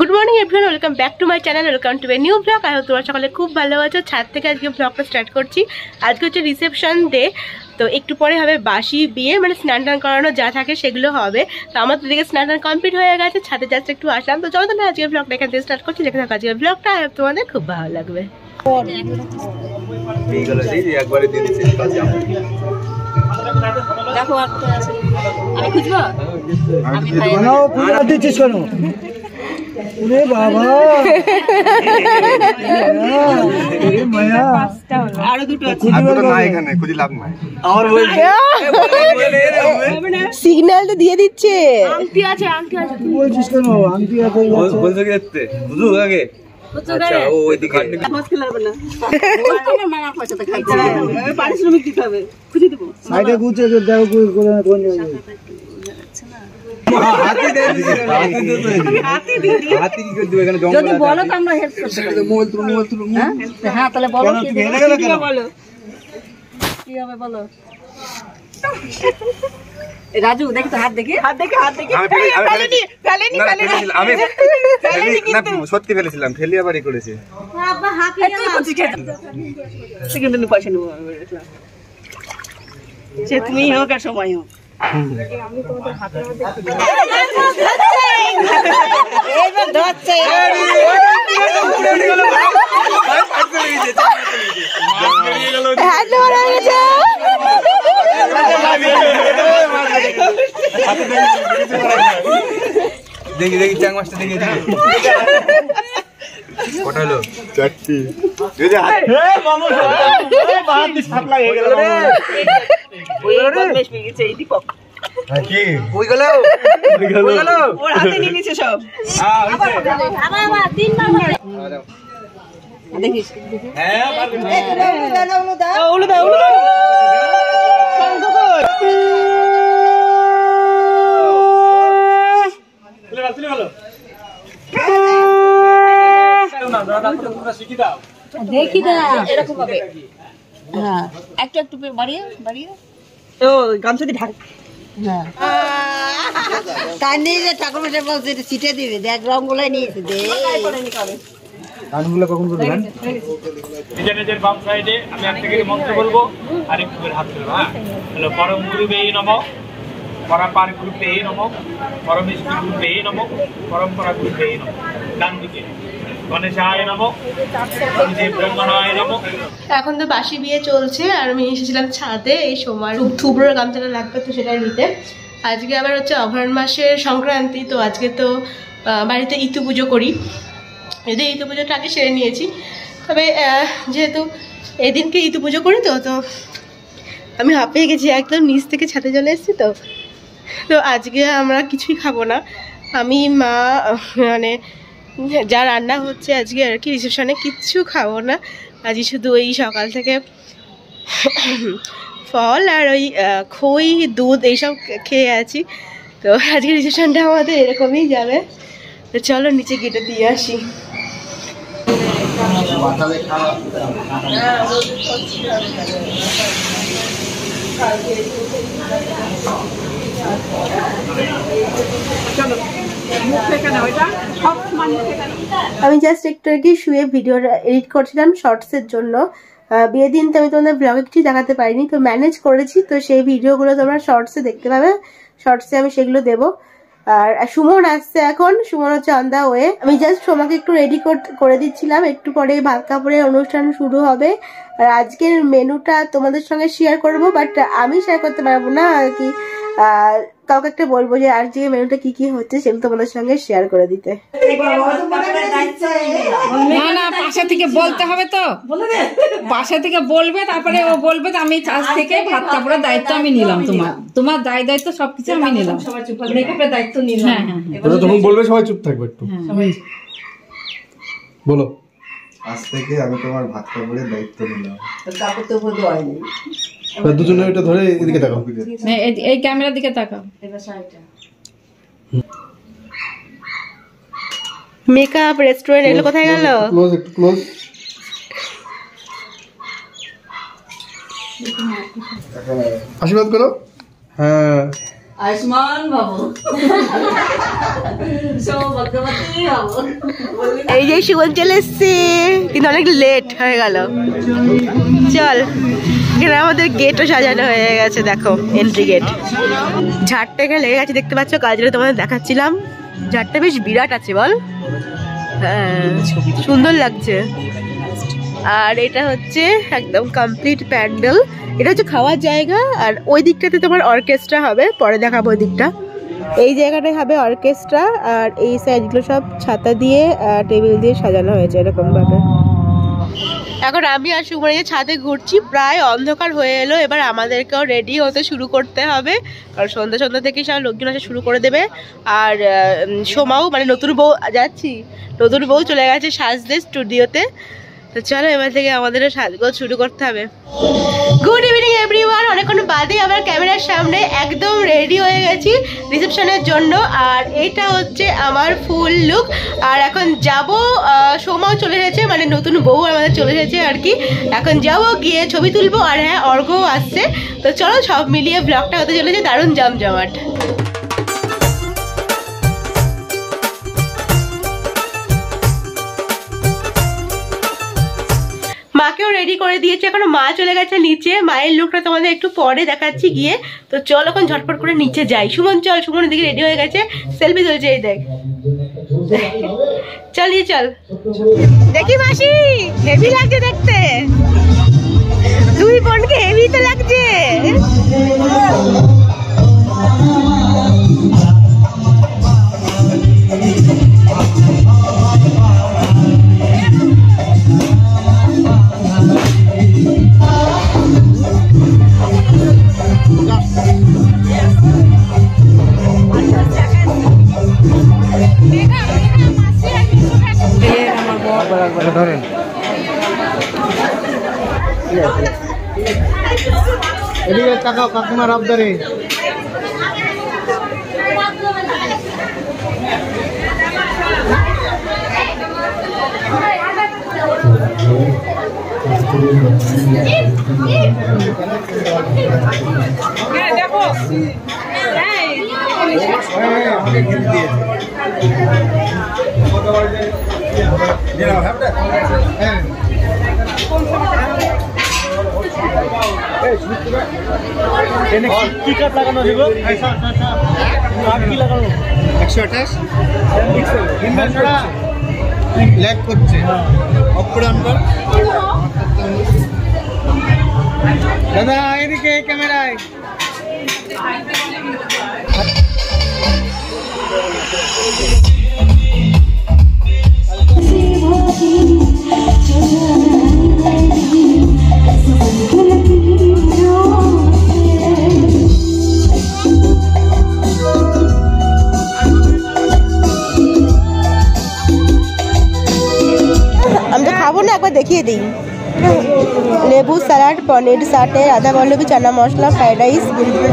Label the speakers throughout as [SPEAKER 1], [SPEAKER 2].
[SPEAKER 1] Good morning everyone, welcome back to my channel, welcome to a new blog. আর তোমরা সকালে খুব ভালো আছো। ছাদ থেকে আজকে ব্লগটা স্টার্ট করছি। আজকে হচ্ছে রিসেপশন ডে, তো একটু পরে হবে বাসি বিয়ে, মানে স্নান টান করানো যা থাকে সেগুলো হবে। তো আমার তো দিকে স্নান টান কমপ্লিট হয়ে গেছে, ছাদে জাস্ট একটু আসলাম। তো চলো তাহলে আজকে ব্লগটা এখান থেকে স্টার্ট করছি। দেখে থাকো আজকের ব্লগটা, আর তোমাদের খুব ভালো লাগবে। দেখো আমি খুঁজবো, সিগন্যাল তো দিয়ে দিচ্ছে। আংটি আছে, আংটি আছে বলছিস কেন? আংটি আছে বলছো কি দেখতে বুঝু আগে। আচ্ছা ওইদিকে মাছ খেলাবে না, আমার মামার পয়সাতে খাইছে, পারিশ্রমিক দিতে হবে, খুঁজে দেব। সাইডে গুছে দেখো কোন কোন জায়গায় হাতি দেই দিছি, হাতি দিই, হাতি কি করে দিবে এখানে জঙ্গল আছে। যদি বলো তো আমরা হেল্প করতে পারি। মোবাইল তুলো হ্যাঁ তাহলে বলো কি বলো কি হবে বলো। রাজু দেখি তো হাত দেখি, হাত দেখি, হাত দেখি। ফেলেনি আমি না সত্যি ফেলেছিলাম, ফেলি আবারই করেছি। আব্বা হাত তুই কোচি খেতে সেকেন্ড নি পয়সা নেব সে তুমি হোক আর সময় হোক। আমি তোমাদের হাতে এইবার ধরছে দেখি দেখি চাং মাছটা দেখি কটা হলো? চারটি। দেখিস দেখি না এরকম হবে। হ্যাঁ একটু একটু বাড়িয়ে বাড়িয়ে তো গামছা দিয়ে ঢাক। হ্যাঁ তার নিয়ে যে ঠাকুর মশাই বলছে সিটে দিবে, দেখ রং গুলাই নিয়েছে দে গানগুলো কখন করবেন?
[SPEAKER 2] নিজের নিজের বাম সাইডে আমি একটা করে মন্ত্র বলবো আর একটু করে হাত তুলবো। হ্যাঁ হ্যালো পরম গুরুবে নমঃ, পরাপার গুরুবে নমঃ, পরমেশ্বর গুরুবে নমঃ, পরম্পরা গুরুবে নমঃ। ডান দিকে গণেশায় নমঃ, দেব ব্রহ্মণায় নমঃ।
[SPEAKER 1] এখন তো বাসি বিয়ে চলছে আর আমি এসেছিলাম ছাদে এই সময় থুবড়োর গামছাটা লাগবে তো সেটা নিতে। আজকে আবার হচ্ছে অঘ্রাণ মাসের সংক্রান্তি, তো আজকে তো বাড়িতে ইতু পুজো করি, যদি ইতু পুজোটা আগে সেরে নিয়েছি। তবে যেহেতু এদিনকে ইতু পুজো করি তো তো আমি হাঁপিয়ে গেছি, একদম নিচ থেকে ছাদে চলে এসেছি। তো তো আজকে আমরা কিছুই খাবো না, আমি মা মানে যা রান্না হচ্ছে আজকে আর কি রিসেপশনে কিচ্ছু খাবো না। আজকে শুধু ওই সকাল থেকে ফল আর ওই খই দুধ এইসব খেয়ে আছি। তো আজকে রিসেপশনটা আমাদের এরকমই যাবে। তো চলো নিচে গেটে দিয়ে আসি। আমি জাস্ট একটু আগে শুয়ে ভিডিওটা এডিট করছিলাম শর্টসের জন্য। বিয়ের দিন তো আমি তোমাদের ব্লগে কিছু দেখাতে পারিনি, তো ম্যানেজ করেছি, তো সেই ভিডিওগুলো তোমরা শর্টসে দেখতে পাবে, শর্টসে আমি সেগুলো দেবো। আর সুমন আসছে এখন, সুমন হচ্ছে অন দা ওয়ে। আমি জাস্ট সোমাকে একটু রেডি করে দিচ্ছিলাম, একটু পরে ভাত কাপড়ের অনুষ্ঠান শুরু হবে। আর আজকের মেনুটা তোমাদের সঙ্গে শেয়ার করব, বাট আমি শেয়ার করতে পারবো না আর কি, কাউকে একটা বলবো যে আর যে মেনুটা কি কি হচ্ছে সেগুলো তোমাদের সঙ্গে শেয়ার করে দিতে।
[SPEAKER 3] না না পাশা থেকে বলতে হবে, তো পাশা থেকে বলবে, তারপরে ও বলবে আমি আজ থেকে ভাত কাপড়ের দায়িত্ব আমি নিলাম, তোমার দায়িত্ব সবকিছু আমি নিলাম, মেকআপের দায়িত্ব নিলাম।
[SPEAKER 4] তখন বলবে সবাই চুপ থাকবে একটু, বলো আজ থেকে আমি তোমার ভাত কাপড়ের দায়িত্ব নিলাম।
[SPEAKER 1] কাপড় তো বোধ হয়নি,
[SPEAKER 4] দুজনে এটা ধরে এদিকে তাকাও,
[SPEAKER 3] এই ক্যামেরার দিকে তাকাও।
[SPEAKER 1] মেকআপ রেস্টুরেন্ট এগুলো কোথায় গেল?
[SPEAKER 4] ক্লোজ একটু ক্লোজ। আশীর্বাদ করো। হ্যাঁ
[SPEAKER 3] আয়ুষ্মান বাবু সৌভাগ্যবতী বাবু।
[SPEAKER 1] এই যে সুমন চলে এসছে, কিন্তু অনেক লেট হয়ে গেল। চল, এখানে আমাদের গেটও সাজানো হয়ে গেছে, দেখো এন্ট্রি গেট। ঝাড়টা এখানে লেগে গেছে, দেখতে পাচ্ছ, কাজটা তোমাদের দেখাচ্ছিলাম। ঝাড়টা বেশ বিরাট আছে বল, হ্যাঁ সুন্দর লাগছে। আর এটা হচ্ছে একদম কমপ্লিট প্যান্ডেল। এটা হচ্ছে খাওয়ার জায়গা, আর ওই দিকটাতে তোমার অর্কেস্ট্রা হবে, পরে দেখাবো ওই দিকটা। এই জায়গাটায় হবে অর্কেস্ট্রা, আর এই সাইডগুলো সব ছাতা দিয়ে টেবিল দিয়ে সাজানো হয়েছে এরকম ভাবে। এখন আমি আর সুমন ছাদে ঘুরছি, প্রায় অন্ধকার হয়ে এলো। এবার আমাদেরকেও রেডি হতে শুরু করতে হবে, কারণ সন্ধ্যা থেকে সব লোকজন আসা শুরু করে দেবে। আর সোমাও মানে নতুন বউ, যাচ্ছি নতুন বউ চলে গেছে সাজতে স্টুডিওতে। তো চলো এবার থেকে আমাদের সাজগোজ শুরু করতে হবে। গুড ইভিনিং এভরিওয়ান, অনেকক্ষণ বাদে আবার ক্যামেরার সামনে একদম রেডি হয়ে গেছি রিসেপশনের জন্য। আর এইটা হচ্ছে আমার ফুল লুক। আর এখন যাব, সোমাও চলে এসেছে, মানে নতুন বউ আমাদের চলে এসেছে আর কি। এখন যাবো, গিয়ে ছবি তুলবো। আর হ্যাঁ, অর্ঘ্যও আসছে। তো চলো সব মিলিয়ে ব্লগটা হতে চলেছে দারুণ জমজমাট। মাকেও রেডি করে দিয়েছে, এখন মা চলে গেছে নিচে। মায়ের লুকটা তোমাদের একটু পরে দেখাচ্ছি গিয়ে। তো চল এখন ঝটপট করে নিচে যাই। সুমন চল, সুমন দিকে রেডি হয়ে গেছে, সেলফি তুলছে, এই দেখ। চলিয়ে চল, দেখি মাসি, হেভি লাগছে দেখতে, দুই বোনকে হেভি তো লাগছে।
[SPEAKER 2] ধরেন এদিকে তাকাও, কাকুমার আবদারে। দেখো কি কাঠ লাগানো দেবো, কি লাগানো 128 ল্যাগ করছে, অফ করে অন কর। দাদা এদিকে ক্যামেরায়।
[SPEAKER 1] আমি তো খাবো না, একবার দেখিয়ে দিই। লেবু স্যালাড, পনির সাটে, আদা Vallabhi, chana masala, fried rice,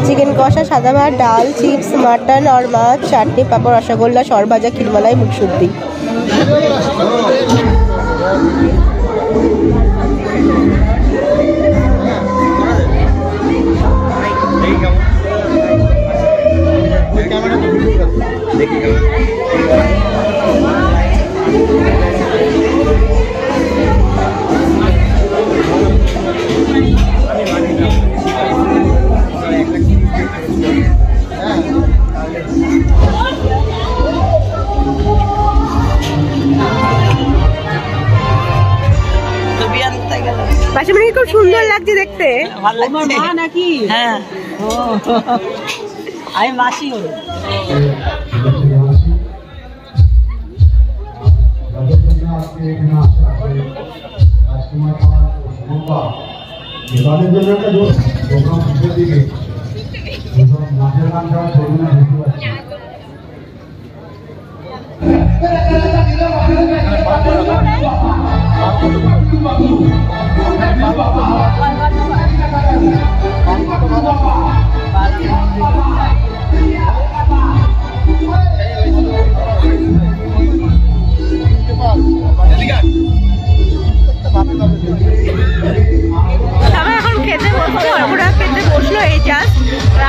[SPEAKER 1] chicken কষা, সাদা ভাত, ডাল, চিপস, মাটন আর মাছ, চাটনি, পাঁপড়, রসগোল্লা, সরভাজা, ক্ষীরমালাই, মুখশুদ্ধি। মাসিমণি খুব সুন্দর লাগছে দেখতে।
[SPEAKER 3] মা নাকি? হ্যাঁ, আমি মাসি হলো।
[SPEAKER 1] এখন খেতে বসলো, আমরা খেতে বসলো এই জাস্ট।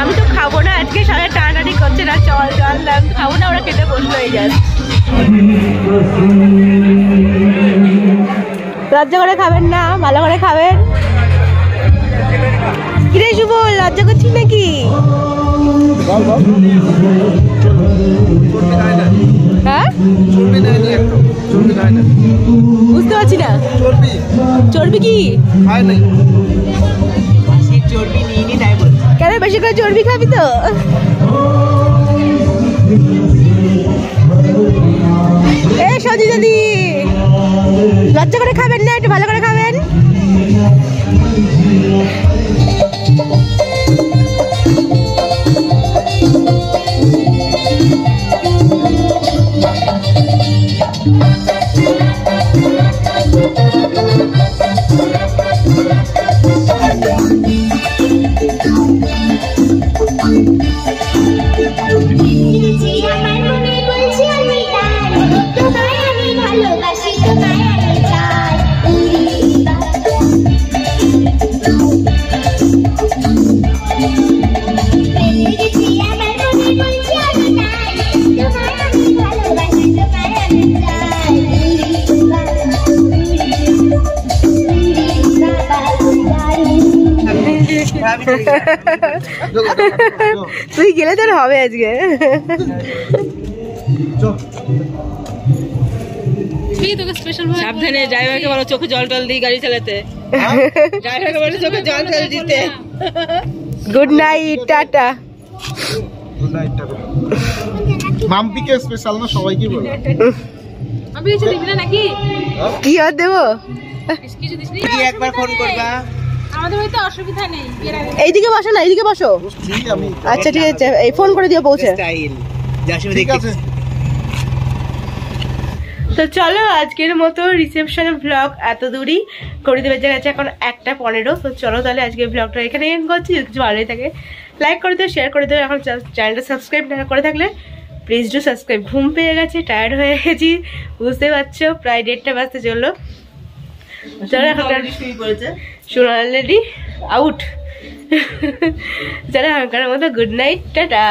[SPEAKER 1] আমি তো খাবো না আজকে, সারা টান করছে না, চল চল খাবো না, ওরা খেতে বসলো এই যাচ্ছে। লজ্জা করে খাবেন না, ভালো করে খাবেন। কিরে শুভ, লজ্জা করছিস নাকি? হ্যাঁ বুঝতে পারছি না। চর্বি কি? কেন বেশি করে চর্বি খাবি তো? এ সজি দিদি, লজ্জা করে খাবেন না, একটু ভালো করে খাবেন। তুই গেলে তোর হবে আজকে। সাবধানে, ড্রাইভারকে বলো চোখে জল টল দিয়ে গাড়ি চালাতে। ড্রাইভারকে বলো চোখে জল টল দিতে। Good night, tata.
[SPEAKER 5] Good night, tata. মাম্পিকে স্পেশাল না, সবাইকে বলো।
[SPEAKER 3] আমি কিছু দিবি না নাকি?
[SPEAKER 1] কি আর দেবো?
[SPEAKER 3] কিছু দিস নি?
[SPEAKER 1] একবার ফোন করবা।
[SPEAKER 3] আমাদের বাড়িতে অসুবিধা নেই।
[SPEAKER 1] এইদিকে বসো না, এইদিকে বসো। আচ্ছা ঠিক আছে, এই ফোন করে দিও পৌঁছে।
[SPEAKER 5] ঠিক আছে।
[SPEAKER 1] তো চলো আজকের মতো রিসেপশন ব্লগ এত দূরই করে দেবে, যে গেছে এখন 1:15। তো চলো তাহলে আজকের ব্লগটা এখানে এন্ড করছি। যদি কিছু ভালোই থাকে লাইক করে দিও, শেয়ার করে দিও। এখন চ্যানেলটা সাবস্ক্রাইব না করে থাকলে প্লিজ ডু সাবস্ক্রাইব। ঘুম পেয়ে গেছে, টায়ার্ড হয়ে গেছি, বুঝতে পারছো, প্রায় 1:30 বাজতে চললো। চলো এখন শুনো অলরেডি আউট। চলো এখনকার মতো গুড নাইট, টাটা।